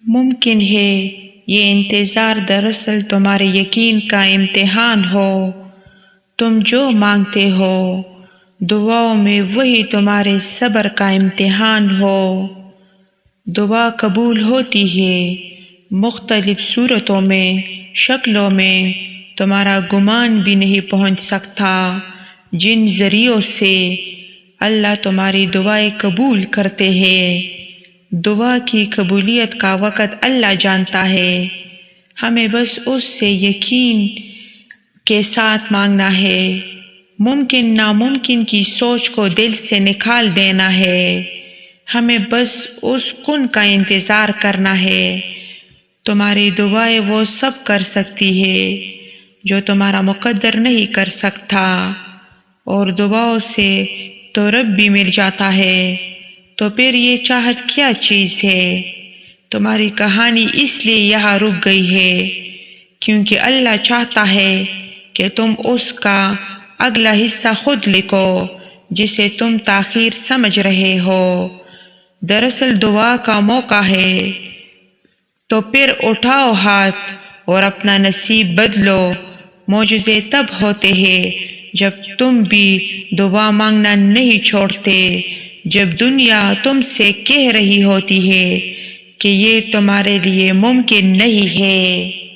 ممکن ہے یہ انتظار دراصل تمہارے یقین کا امتحان ہو۔ تم جو مانگتے ہو دعاؤں میں وہی تمہارے صبر کا امتحان ہو۔ دعا قبول ہوتی ہے مختلف صورتوں میں، شکلوں میں تمہارا گمان بھی نہیں پہنچ سکتا۔ جن ذریعوں سے اللہ تمہاری دعائیں قبول کرتے ہیں، دعا کی قبولیت کا وقت اللہ جانتا ہے۔ ہمیں بس اس سے یقین کے ساتھ مانگنا ہے، ممکن ناممکن کی سوچ کو دل سے نکال دینا ہے۔ ہمیں بس اس کن کا انتظار کرنا ہے۔ تمہاری دعائیں وہ سب کر سکتی ہے جو تمہارا مقدر نہیں کر سکتا، اور دعاؤں سے تو رب بھی مل جاتا ہے۔ تو پھر یہ چاہت کیا چیز ہے؟ تمہاری کہانی اس لیے یہاں رک گئی ہے کیونکہ اللہ چاہتا ہے کہ تم اس کا اگلا حصہ خود لکھو جسے تم تاخیر سمجھ رہے ہو۔ دراصل دعا کا موقع ہے، تو پھر اٹھاؤ ہاتھ اور اپنا نصیب بدلو۔ معجزے تب ہوتے ہیں جب تم بھی دعا مانگنا نہیں چھوڑتے، جب دنیا تم سے کہہ رہی ہوتی ہے کہ یہ تمہارے لیے ممکن نہیں ہے۔